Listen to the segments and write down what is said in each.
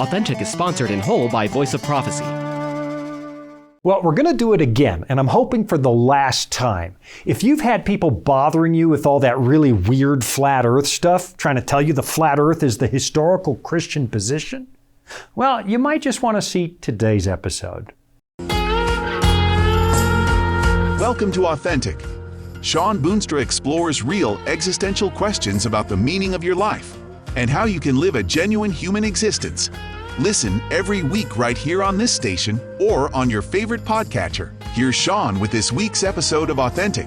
Authentic is sponsored in whole by Voice of Prophecy. Well, we're going to do it again, and I'm hoping for the last time. If you've had people bothering you with all that really weird flat earth stuff, trying to tell you the flat earth is the historical Christian position, well, you might just want to see today's episode. Welcome to Authentic. Shawn Boonstra explores real existential questions about the meaning of your life and how you can live a genuine human existence. Listen every week right here on this station or on your favorite podcatcher. Here's Shawn with this week's episode of Authentic.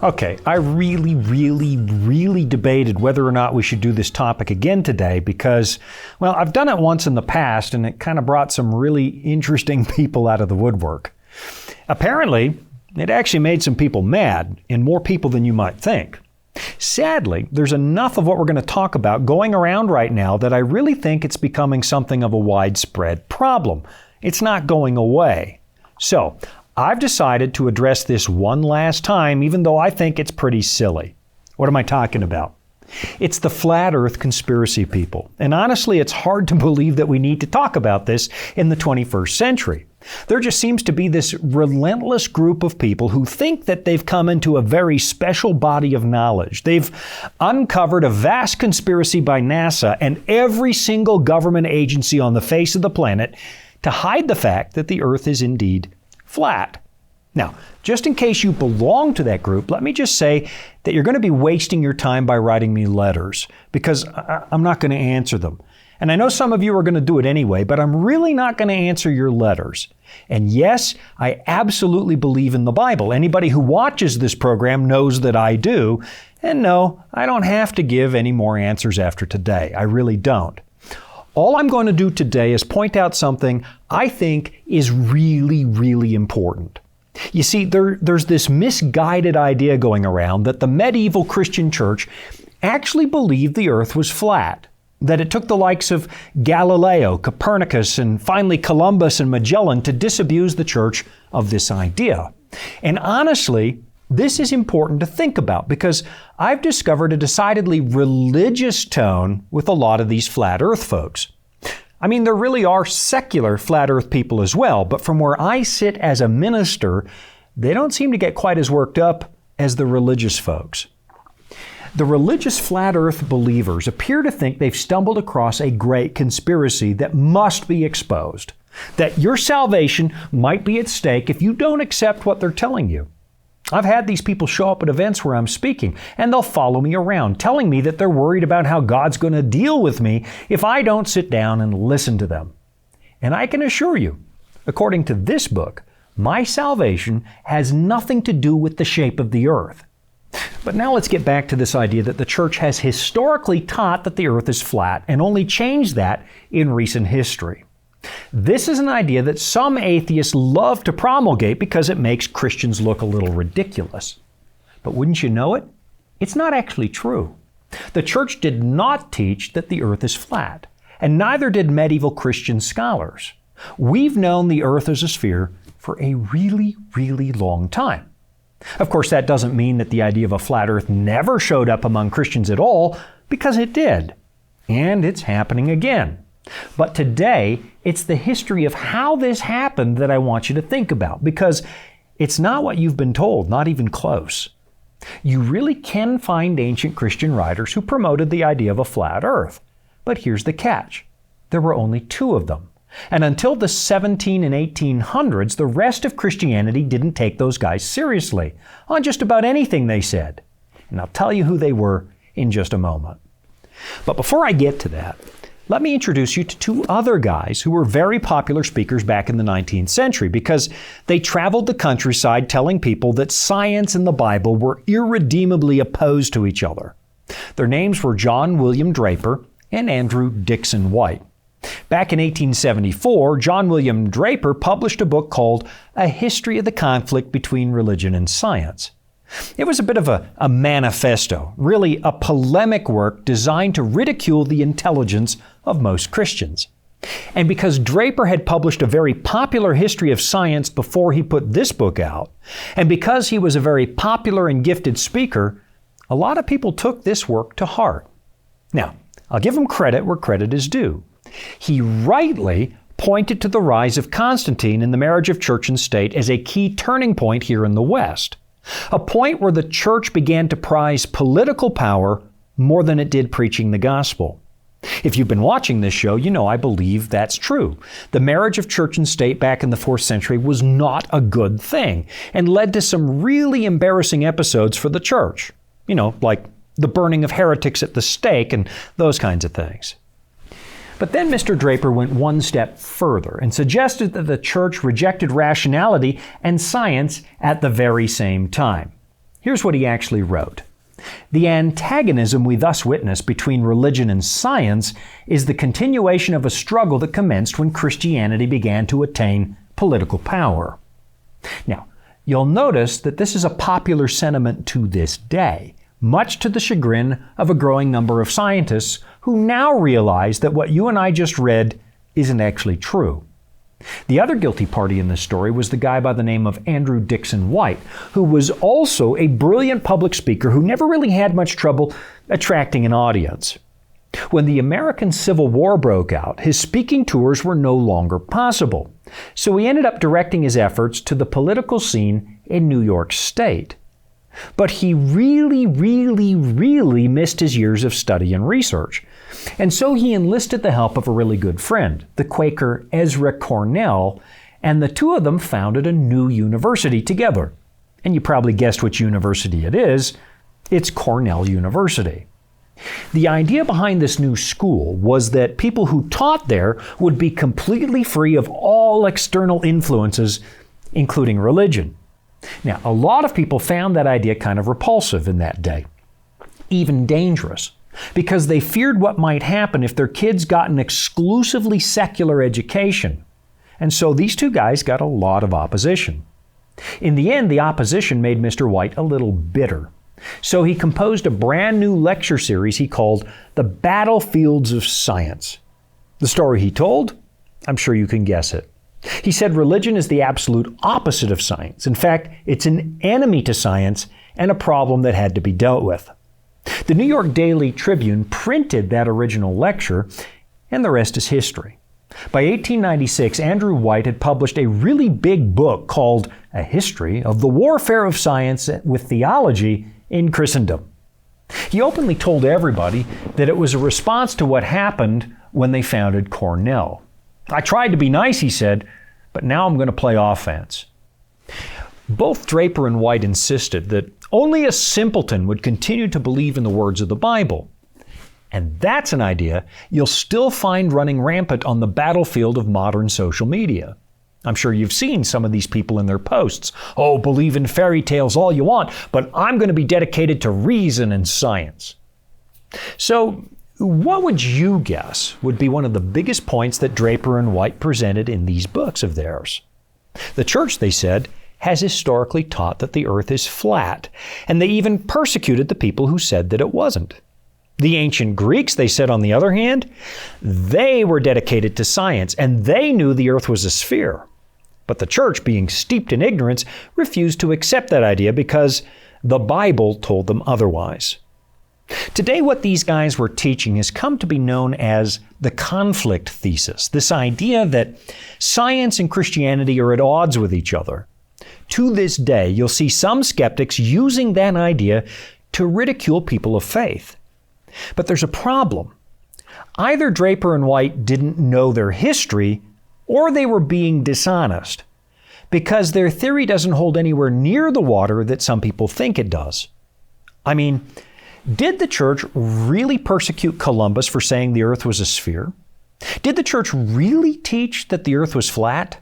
Okay, I really debated whether or not we should do this topic again today because, well, I've done it once in the past and it kind of brought some really interesting people out of the woodwork. Apparently, it actually made some people mad, and more people than you might think. Sadly, there's enough of what we're going to talk about going around right now that I really think it's becoming something of a widespread problem. It's not going away. So, I've decided to address this one last time, even though I think it's pretty silly. What am I talking about? It's the flat earth conspiracy people. And honestly, it's hard to believe that we need to talk about this in the 21st century. There just seems to be this relentless group of people who think that they've come into a very special body of knowledge. They've uncovered a vast conspiracy by NASA and every single government agency on the face of the planet to hide the fact that the Earth is indeed flat. Now, just in case you belong to that group, let me just say that you're going to be wasting your time by writing me letters because I'm not going to answer them. And I know some of you are going to do it anyway, but I'm really not going to answer your letters. And yes, I absolutely believe in the Bible. Anybody who watches this program knows that I do. And no, I don't have to give any more answers after today. I really don't. All I'm going to do today is point out something I think is really important. You see, there's this misguided idea going around that the medieval Christian church actually believed the earth was flat. That it took the likes of Galileo, Copernicus, and finally Columbus and Magellan to disabuse the church of this idea. And honestly, this is important to think about because I've discovered a decidedly religious tone with a lot of these flat earth folks. I mean, there really are secular flat earth people as well, but from where I sit as a minister, they don't seem to get quite as worked up as the religious folks. The religious flat earth believers appear to think they've stumbled across a great conspiracy that must be exposed, that your salvation might be at stake if you don't accept what they're telling you. I've had these people show up at events where I'm speaking, and they'll follow me around, telling me that they're worried about how God's going to deal with me if I don't sit down and listen to them. And I can assure you, according to this book, my salvation has nothing to do with the shape of the earth. But now let's get back to this idea that the church has historically taught that the earth is flat and only changed that in recent history. This is an idea that some atheists love to promulgate because it makes Christians look a little ridiculous. But wouldn't you know it? It's not actually true. The church did not teach that the earth is flat, and neither did medieval Christian scholars. We've known the earth as a sphere for a really long time. Of course, that doesn't mean that the idea of a flat earth never showed up among Christians at all, because it did. And it's happening again. But today, it's the history of how this happened that I want you to think about, because it's not what you've been told, not even close. You really can find ancient Christian writers who promoted the idea of a flat earth. But here's the catch. There were only two of them. And until the 17 and 1800s, the rest of Christianity didn't take those guys seriously on just about anything they said. And I'll tell you who they were in just a moment. But before I get to that, let me introduce you to two other guys who were very popular speakers back in the 19th century because they traveled the countryside telling people that science and the Bible were irredeemably opposed to each other. Their names were John William Draper and Andrew Dickson White. Back in 1874, John William Draper published a book called A History of the Conflict Between Religion and Science. It was a bit of a manifesto, really a polemic work designed to ridicule the intelligence of most Christians. And because Draper had published a very popular history of science before he put this book out, and because he was a very popular and gifted speaker, a lot of people took this work to heart. Now, I'll give him credit where credit is due. He rightly pointed to the rise of Constantine in the marriage of church and state as a key turning point here in the West, a point where the church began to prize political power more than it did preaching the gospel. If you've been watching this show, you know I believe that's true. The marriage of church and state back in the 4th century was not a good thing and led to some really embarrassing episodes for the church. Like the burning of heretics at the stake and those kinds of things. But then Mr. Draper went one step further and suggested that the church rejected rationality and science at the very same time. Here's what he actually wrote. The antagonism we thus witness between religion and science is the continuation of a struggle that commenced when Christianity began to attain political power. Now, you'll notice that this is a popular sentiment to this day, much to the chagrin of a growing number of scientists who now realize that what you and I just read isn't actually true. The other guilty party in this story was the guy by the name of Andrew Dixon White, who was also a brilliant public speaker who never really had much trouble attracting an audience. When the American Civil War broke out, his speaking tours were no longer possible, so he ended up directing his efforts to the political scene in New York State. But he really missed his years of study and research. And so he enlisted the help of a really good friend, the Quaker Ezra Cornell, and the two of them founded a new university together. And you probably guessed which university it is. It's Cornell University. The idea behind this new school was that people who taught there would be completely free of all external influences, including religion. Now, a lot of people found that idea kind of repulsive in that day, even dangerous, because they feared what might happen if their kids got an exclusively secular education. And so these two guys got a lot of opposition. In the end, the opposition made Mr. White a little bitter. So he composed a brand new lecture series he called The Battlefields of Science. The story he told? I'm sure you can guess it. He said religion is the absolute opposite of science. In fact, it's an enemy to science and a problem that had to be dealt with. The New York Daily Tribune printed that original lecture, and the rest is history. By 1896, Andrew White had published a really big book called A History of the Warfare of Science with Theology in Christendom. He openly told everybody that it was a response to what happened when they founded Cornell. I tried to be nice, he said, but now I'm going to play offense. Both Draper and White insisted that only a simpleton would continue to believe in the words of the Bible. And that's an idea you'll still find running rampant on the battlefield of modern social media. I'm sure you've seen some of these people in their posts. Oh, believe in fairy tales all you want, but I'm going to be dedicated to reason and science. So, what would you guess would be one of the biggest points that Draper and White presented in these books of theirs? The church, they said, has historically taught that the earth is flat, and they even persecuted the people who said that it wasn't. The ancient Greeks, they said, on the other hand, they were dedicated to science, and they knew the earth was a sphere. But the church, being steeped in ignorance, refused to accept that idea because the Bible told them otherwise. Today, what these guys were teaching has come to be known as the conflict thesis, this idea that science and Christianity are at odds with each other. To this day, you'll see some skeptics using that idea to ridicule people of faith. But there's a problem. Either Draper and White didn't know their history, or they were being dishonest, because their theory doesn't hold anywhere near the water that some people think it does. I mean, did the church really persecute Columbus for saying the earth was a sphere? Did the church really teach that the earth was flat?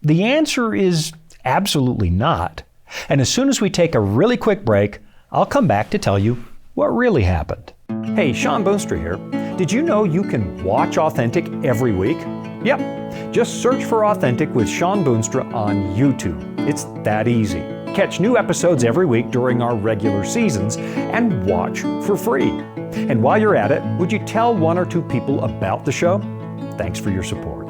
The answer is absolutely not. And as soon as we take a really quick break, I'll come back to tell you what really happened. Hey, Shawn Boonstra here. Did you know you can watch Authentic every week? Yep. Just search for Authentic with Shawn Boonstra on YouTube. It's that easy. Catch new episodes every week during our regular seasons and watch for free. And while you're at it, would you tell one or two people about the show? Thanks for your support.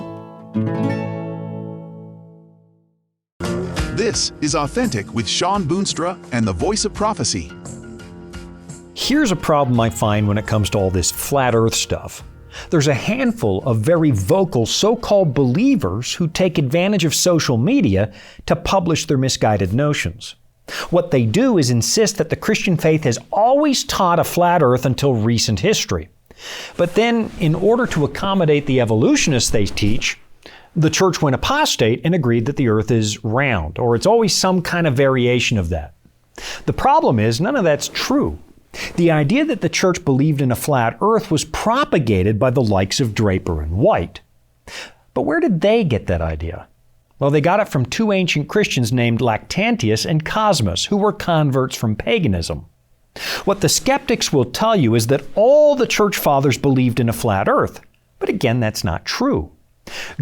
This is Authentic with Shawn Boonstra and the Voice of Prophecy. Here's a problem I find when it comes to all this flat earth stuff. There's a handful of very vocal so-called believers who take advantage of social media to publish their misguided notions. What they do is insist that the Christian faith has always taught a flat earth until recent history. But then, in order to accommodate the evolutionists they teach, the church went apostate and agreed that the earth is round, or it's always some kind of variation of that. The problem is, none of that's true. The idea that the church believed in a flat earth was propagated by the likes of Draper and White. But where did they get that idea? Well, they got it from two ancient Christians named Lactantius and Cosmas, who were converts from paganism. What the skeptics will tell you is that all the church fathers believed in a flat earth. But again, that's not true.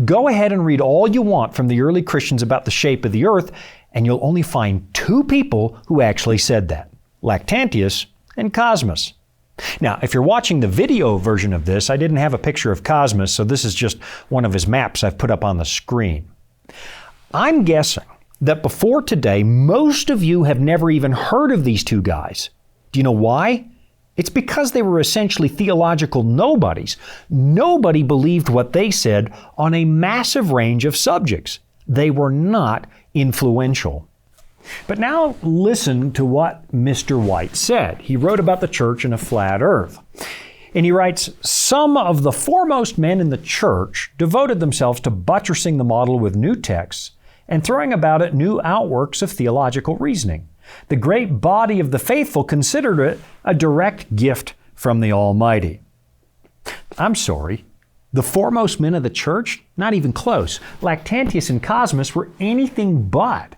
Go ahead and read all you want from the early Christians about the shape of the earth, and you'll only find two people who actually said that: Lactantius and Cosmas. Now, if you're watching the video version of this, I didn't have a picture of Cosmas, so this is just one of his maps I've put up on the screen. I'm guessing that before today, most of you have never even heard of these two guys. Do you know why? It's because they were essentially theological nobodies. Nobody believed what they said on a massive range of subjects. They were not influential. But now listen to what Mr. White said. He wrote about the church and a flat earth. And he writes, "Some of the foremost men in the church devoted themselves to buttressing the model with new texts and throwing about it new outworks of theological reasoning. The great body of the faithful considered it a direct gift from the Almighty." I'm sorry. The foremost men of the church? Not even close. Lactantius and Cosmas were anything but.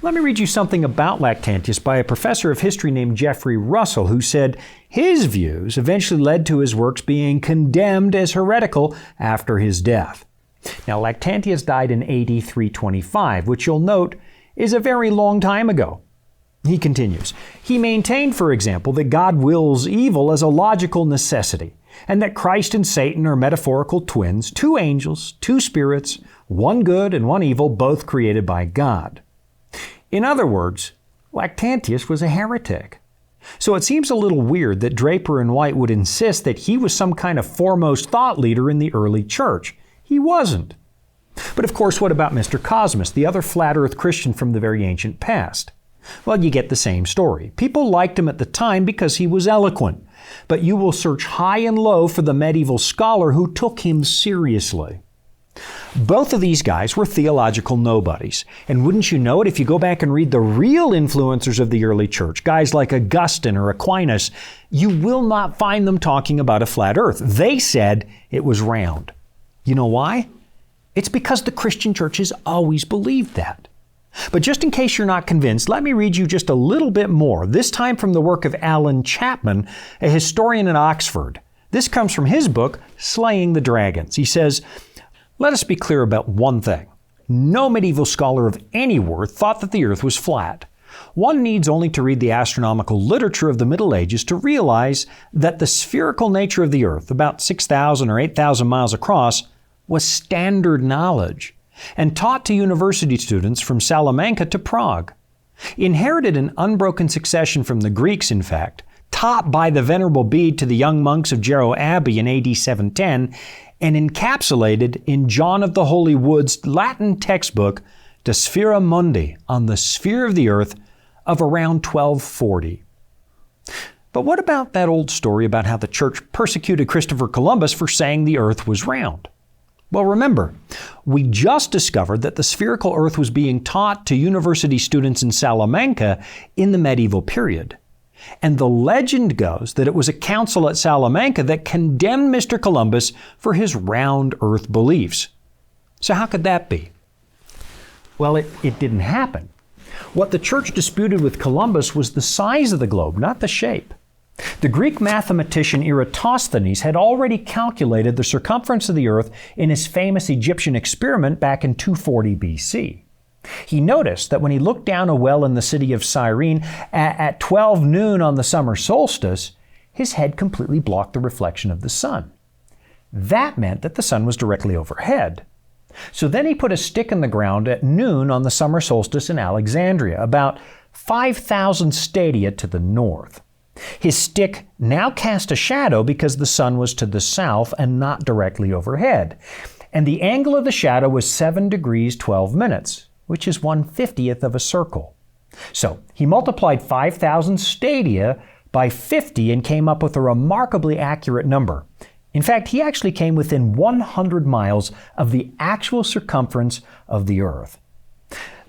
Let me read you something about Lactantius by a professor of history named Jeffrey Russell, who said his views eventually led to his works being condemned as heretical after his death. Now, Lactantius died in AD 325, which you'll note is a very long time ago. He continues, "He maintained, for example, that God wills evil as a logical necessity, and that Christ and Satan are metaphorical twins, two angels, two spirits, one good and one evil, both created by God." In other words, Lactantius was a heretic. So it seems a little weird that Draper and White would insist that he was some kind of foremost thought leader in the early church. He wasn't. But of course, what about Mr. Cosmas, the other flat earth Christian from the very ancient past? Well, you get the same story. People liked him at the time because he was eloquent, but you will search high and low for the medieval scholar who took him seriously. Both of these guys were theological nobodies. And wouldn't you know it, if you go back and read the real influencers of the early church, guys like Augustine or Aquinas, you will not find them talking about a flat earth. They said it was round. You know why? It's because the Christian church has always believed that. But just in case you're not convinced, let me read you just a little bit more, this time from the work of Alan Chapman, a historian at Oxford. This comes from his book, Slaying the Dragons. He says, "Let us be clear about one thing. No medieval scholar of any worth thought that the earth was flat. One needs only to read the astronomical literature of the Middle Ages to realize that the spherical nature of the earth, about 6,000 or 8,000 miles across, was standard knowledge and taught to university students from Salamanca to Prague. Inherited in unbroken succession from the Greeks, in fact, taught by the Venerable Bede to the young monks of Jarrow Abbey in AD 710, and encapsulated in John of the Holy Wood's Latin textbook, De Sphera Mundi, on the sphere of the earth, of around 1240. But what about that old story about how the church persecuted Christopher Columbus for saying the earth was round? Well, remember, we just discovered that the spherical earth was being taught to university students in Salamanca in the medieval period. And the legend goes that it was a council at Salamanca that condemned Mr. Columbus for his round earth beliefs. So how could that be? Well, it didn't happen. What the church disputed with Columbus was the size of the globe, not the shape. The Greek mathematician Eratosthenes had already calculated the circumference of the earth in his famous Egyptian experiment back in 240 BC. He noticed that when he looked down a well in the city of Cyrene at 12 noon on the summer solstice, his head completely blocked the reflection of the sun. That meant that the sun was directly overhead. So then he put a stick in the ground at noon on the summer solstice in Alexandria, about 5,000 stadia to the north. His stick now cast a shadow because the sun was to the south and not directly overhead. And the angle of the shadow was 7 degrees 12 minutes, which is 1/50th of a circle. So he multiplied 5,000 stadia by 50 and came up with a remarkably accurate number. In fact, he actually came within 100 miles of the actual circumference of the Earth.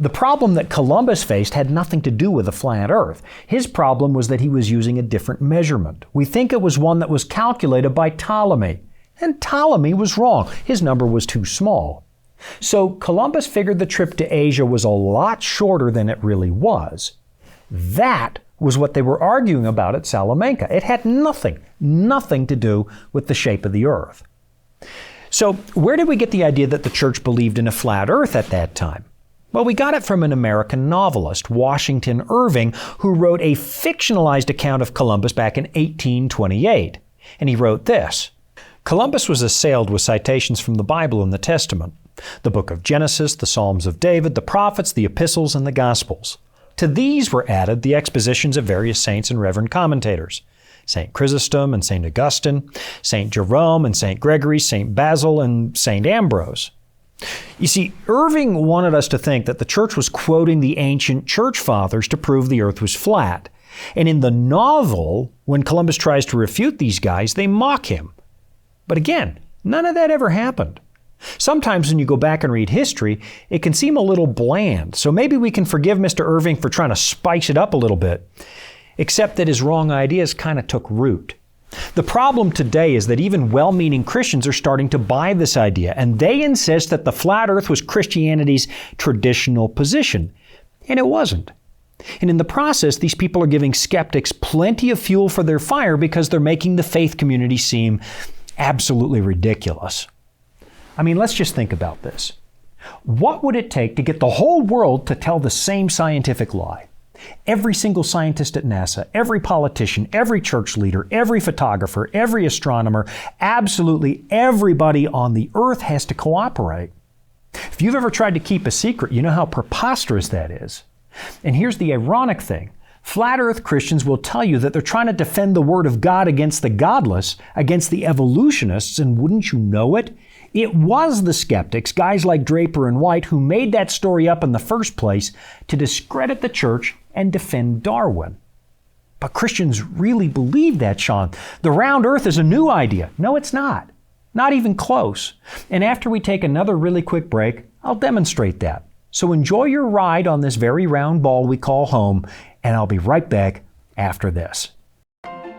The problem that Columbus faced had nothing to do with a flat Earth. His problem was that he was using a different measurement. We think it was one that was calculated by Ptolemy. And Ptolemy was wrong. His number was too small. So Columbus figured the trip to Asia was a lot shorter than it really was. That was what they were arguing about at Salamanca. It had nothing to do with the shape of the Earth. So where did we get the idea that the church believed in a flat Earth at that time? Well, we got it from an American novelist, Washington Irving, who wrote a fictionalized account of Columbus back in 1828. And he wrote this: Columbus was assailed with citations from the Bible and the Testament, the book of Genesis, the Psalms of David, the prophets, the epistles, and the Gospels. To these were added the expositions of various saints and reverend commentators, St. Chrysostom and St. Augustine, St. Jerome and St. Gregory, St. Basil and St. Ambrose. You see, Irving wanted us to think that the church was quoting the ancient church fathers to prove the earth was flat. And in the novel, when Columbus tries to refute these guys, they mock him. But again, none of that ever happened. Sometimes when you go back and read history, it can seem a little bland. So maybe we can forgive Mr. Irving for trying to spice it up a little bit. Except that his wrong ideas kind of took root. The problem today is that even well-meaning Christians are starting to buy this idea, and they insist that the flat earth was Christianity's traditional position. And it wasn't. And in the process, these people are giving skeptics plenty of fuel for their fire because they're making the faith community seem absolutely ridiculous. I mean, let's just think about this. What would it take to get the whole world to tell the same scientific lie? Every single scientist at NASA, every politician, every church leader, every photographer, every astronomer, absolutely everybody on the earth has to cooperate. If you've ever tried to keep a secret, you know how preposterous that is. And here's the ironic thing. Flat earth Christians will tell you that they're trying to defend the Word of God against the godless, against the evolutionists, and wouldn't you know it? It was the skeptics, guys like Draper and White, who made that story up in the first place to discredit the church and defend Darwin. But Christians really believe that, Shawn. The round earth is a new idea. No, it's not. Not even close. And after we take another really quick break, I'll demonstrate that. So enjoy your ride on this very round ball we call home, and I'll be right back after this.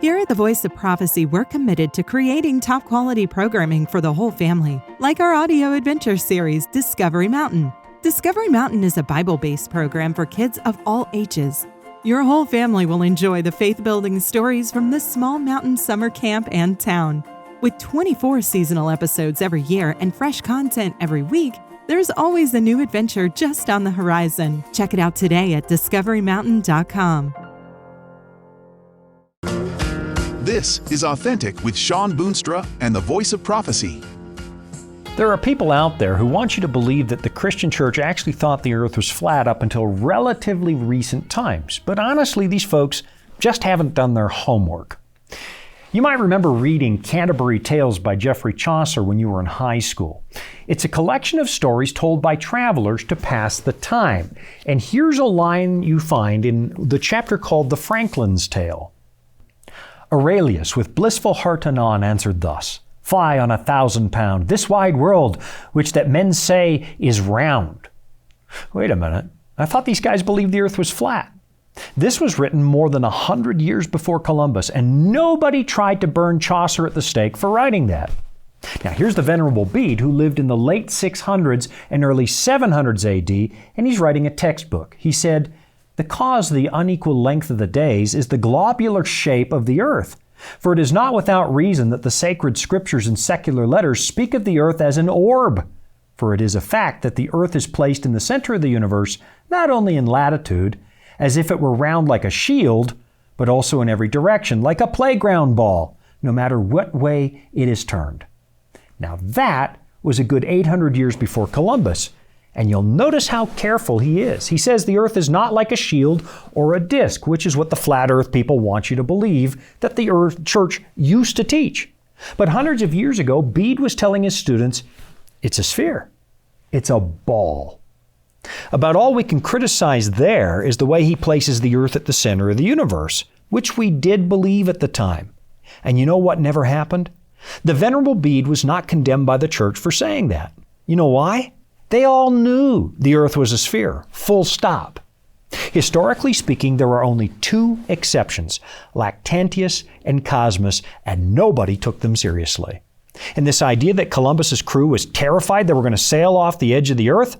Here at the Voice of Prophecy, we're committed to creating top-quality programming for the whole family, like our audio adventure series, Discovery Mountain. Discovery Mountain is a Bible-based program for kids of all ages. Your whole family will enjoy the faith-building stories from this small mountain summer camp and town. With 24 seasonal episodes every year and fresh content every week, there's always a new adventure just on the horizon. Check it out today at discoverymountain.com. This is Authentic with Shawn Boonstra and the Voice of Prophecy. There are people out there who want you to believe that the Christian church actually thought the earth was flat up until relatively recent times. But honestly, these folks just haven't done their homework. You might remember reading Canterbury Tales by Geoffrey Chaucer when you were in high school. It's a collection of stories told by travelers to pass the time. And here's a line you find in the chapter called The Franklin's Tale. Aurelius, with blissful heart anon, answered thus, Fly on 1,000 pound, this wide world, which that men say is round. Wait a minute, I thought these guys believed the earth was flat. This was written more than 100 years before Columbus, and nobody tried to burn Chaucer at the stake for writing that. Now here's the Venerable Bede, who lived in the late 600s and early 700s AD, and he's writing a textbook. He said, The cause of the unequal length of the days is the globular shape of the earth. For it is not without reason that the sacred scriptures and secular letters speak of the earth as an orb. For it is a fact that the earth is placed in the center of the universe, not only in latitude, as if it were round like a shield, but also in every direction, like a playground ball, no matter what way it is turned. Now that was a good 800 years before Columbus. And you'll notice how careful he is. He says the earth is not like a shield or a disc, which is what the flat earth people want you to believe that the earth church used to teach. But hundreds of years ago, Bede was telling his students, it's a sphere. It's a ball. About all we can criticize there is the way he places the earth at the center of the universe, which we did believe at the time. And you know what never happened? The Venerable Bede was not condemned by the church for saying that. You know why? They all knew the earth was a sphere, full stop. Historically speaking, there are only two exceptions, Lactantius and Cosmas, and nobody took them seriously. And this idea that Columbus's crew was terrified they were going to sail off the edge of the earth,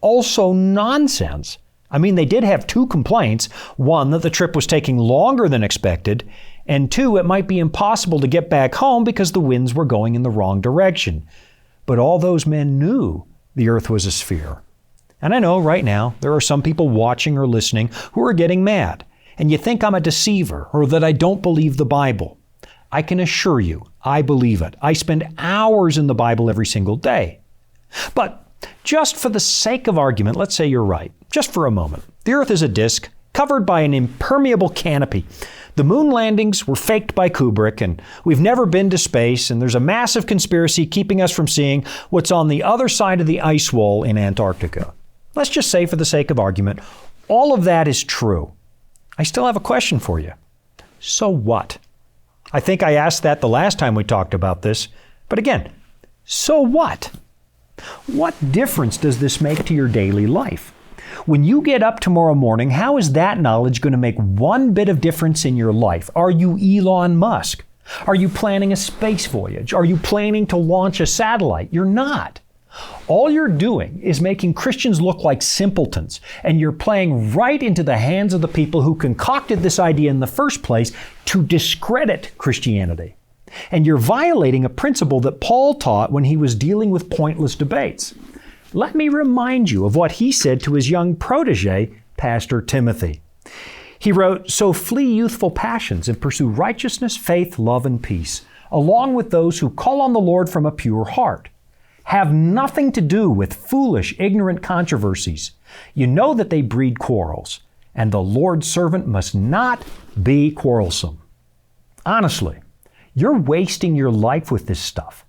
also nonsense. I mean, they did have two complaints. One, that the trip was taking longer than expected, and two, it might be impossible to get back home because the winds were going in the wrong direction. But all those men knew the earth was a sphere. And I know right now there are some people watching or listening who are getting mad, and you think I'm a deceiver or that I don't believe the Bible. I can assure you, I believe it. I spend hours in the Bible every single day. But just for the sake of argument, let's say you're right, just for a moment. The earth is a disk covered by an impermeable canopy. The moon landings were faked by Kubrick, and we've never been to space, and there's a massive conspiracy keeping us from seeing what's on the other side of the ice wall in Antarctica. Let's just say, for the sake of argument, all of that is true. I still have a question for you. So what? I think I asked that the last time we talked about this, but again, so what? What difference does this make to your daily life? When you get up tomorrow morning, how is that knowledge going to make one bit of difference in your life? Are you Elon Musk? Are you planning a space voyage? Are you planning to launch a satellite? You're not. All you're doing is making Christians look like simpletons, and you're playing right into the hands of the people who concocted this idea in the first place to discredit Christianity. And you're violating a principle that Paul taught when he was dealing with pointless debates. Let me remind you of what he said to his young protege, Pastor Timothy. He wrote, "So flee youthful passions and pursue righteousness, faith, love, and peace, along with those who call on the Lord from a pure heart. Have nothing to do with foolish, ignorant controversies. You know that they breed quarrels, and the Lord's servant must not be quarrelsome." Honestly, you're wasting your life with this stuff.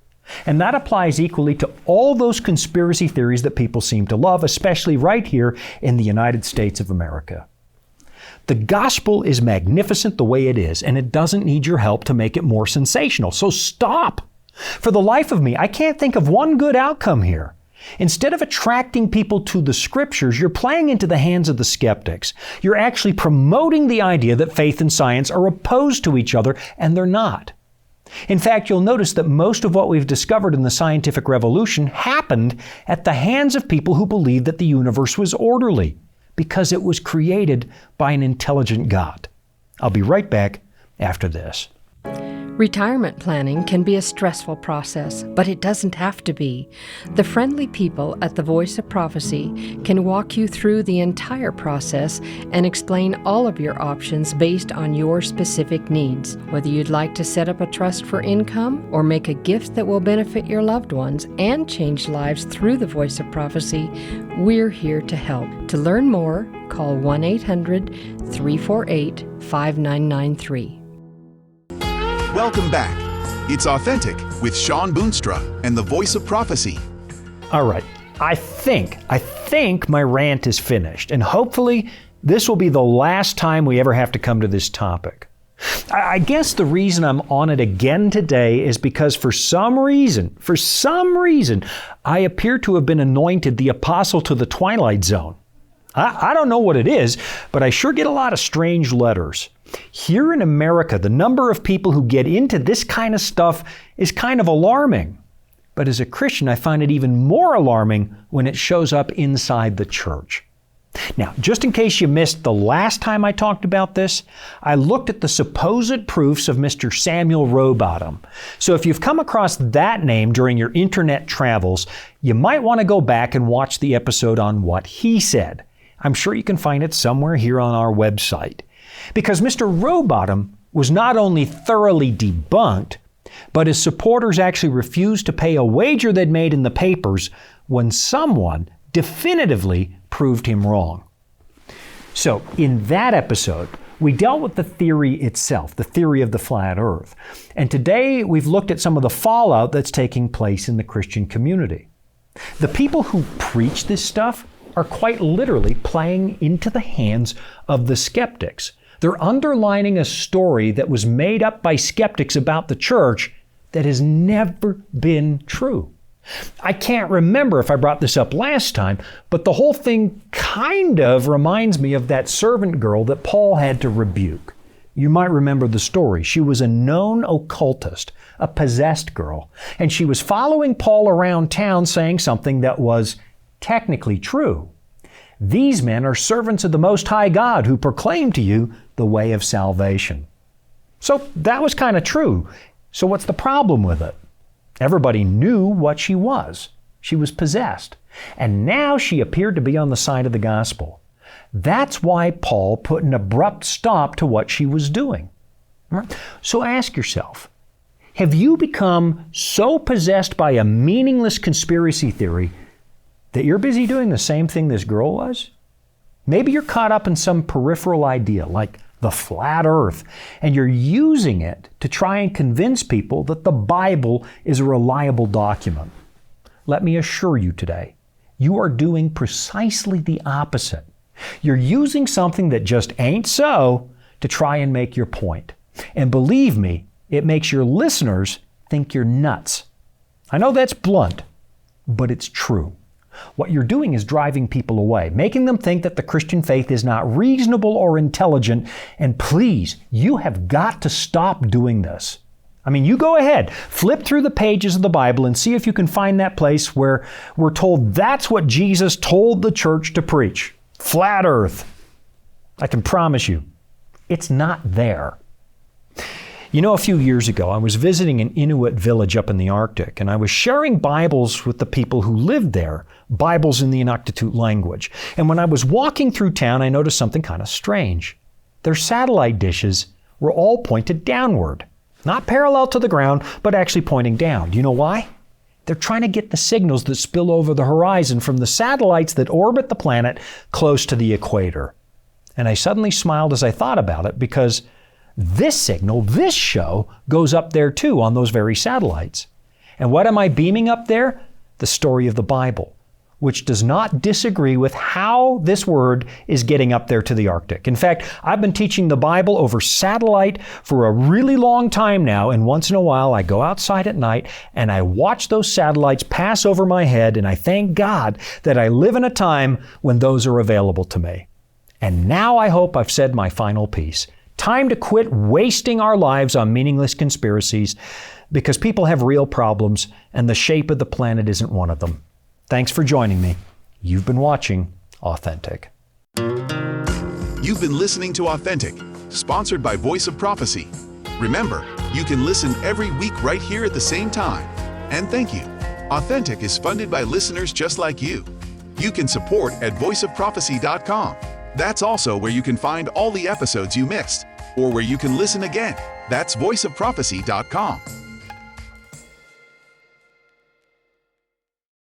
And that applies equally to all those conspiracy theories that people seem to love, especially right here in the United States of America. The gospel is magnificent the way it is, and it doesn't need your help to make it more sensational. So stop! For the life of me, I can't think of one good outcome here. Instead of attracting people to the scriptures, you're playing into the hands of the skeptics. You're actually promoting the idea that faith and science are opposed to each other, and they're not. In fact, you'll notice that most of what we've discovered in the scientific revolution happened at the hands of people who believed that the universe was orderly, because it was created by an intelligent God. I'll be right back after this. Retirement planning can be a stressful process, but it doesn't have to be. The friendly people at the Voice of Prophecy can walk you through the entire process and explain all of your options based on your specific needs. Whether you'd like to set up a trust for income or make a gift that will benefit your loved ones and change lives through the Voice of Prophecy, we're here to help. To learn more, call 1-800-348-5993. Welcome back. It's Authentic with Shawn Boonstra and the Voice of Prophecy. All right. I think my rant is finished, and hopefully this will be the last time we ever have to come to this topic. I guess the reason I'm on it again today is because for some reason, I appear to have been anointed the apostle to the Twilight Zone. I don't know what it is, but I sure get a lot of strange letters. Here in America, the number of people who get into this kind of stuff is kind of alarming. But as a Christian, I find it even more alarming when it shows up inside the church. Now, just in case you missed the last time I talked about this, I looked at the supposed proofs of Mr. Samuel Rowbottom. So if you've come across that name during your internet travels, you might want to go back and watch the episode on what he said. I'm sure you can find it somewhere here on our website. Because Mr. Rowbottom was not only thoroughly debunked, but his supporters actually refused to pay a wager they'd made in the papers when someone definitively proved him wrong. So, in that episode, we dealt with the theory itself, the theory of the flat earth. And today we've looked at some of the fallout that's taking place in the Christian community. The people who preach this stuff are quite literally playing into the hands of the skeptics. They're underlining a story that was made up by skeptics about the church that has never been true. I can't remember if I brought this up last time, but the whole thing kind of reminds me of that servant girl that Paul had to rebuke. You might remember the story. She was a known occultist, a possessed girl, and she was following Paul around town saying something that was technically true. These men are servants of the Most High God who proclaim to you the way of salvation. So that was kind of true. So what's the problem with it? Everybody knew what she was. She was possessed. And now she appeared to be on the side of the gospel. That's why Paul put an abrupt stop to what she was doing. So ask yourself, have you become so possessed by a meaningless conspiracy theory that you're busy doing the same thing this girl was? Maybe you're caught up in some peripheral idea like the flat earth, and you're using it to try and convince people that the Bible is a reliable document. Let me assure you today, you are doing precisely the opposite. You're using something that just ain't so to try and make your point. And believe me, it makes your listeners think you're nuts. I know that's blunt, but it's true. What you're doing is driving people away, making them think that the Christian faith is not reasonable or intelligent. And please, you have got to stop doing this. I mean, you go ahead, flip through the pages of the Bible and see if you can find that place where we're told that's what Jesus told the church to preach. Flat earth. I can promise you, it's not there. You know, a few years ago, I was visiting an Inuit village up in the Arctic, and I was sharing Bibles with the people who lived there, Bibles in the Inuktitut language. And when I was walking through town, I noticed something kind of strange. Their satellite dishes were all pointed downward, not parallel to the ground, but actually pointing down. Do you know why? They're trying to get the signals that spill over the horizon from the satellites that orbit the planet close to the equator. And I suddenly smiled as I thought about it, because this signal, this show, goes up there too on those very satellites. And what am I beaming up there? The story of the Bible, which does not disagree with how this word is getting up there to the Arctic. In fact, I've been teaching the Bible over satellite for a really long time now, and once in a while I go outside at night and I watch those satellites pass over my head, and I thank God that I live in a time when those are available to me. And now I hope I've said my final piece. Time to quit wasting our lives on meaningless conspiracies, because people have real problems and the shape of the planet isn't one of them. Thanks for joining me. You've been watching Authentic. You've been listening to Authentic, sponsored by Voice of Prophecy. Remember, you can listen every week right here at the same time. And thank you. Authentic is funded by listeners just like you. You can support at voiceofprophecy.com. That's also where you can find all the episodes you missed, or where you can listen again. That's voiceofprophecy.com.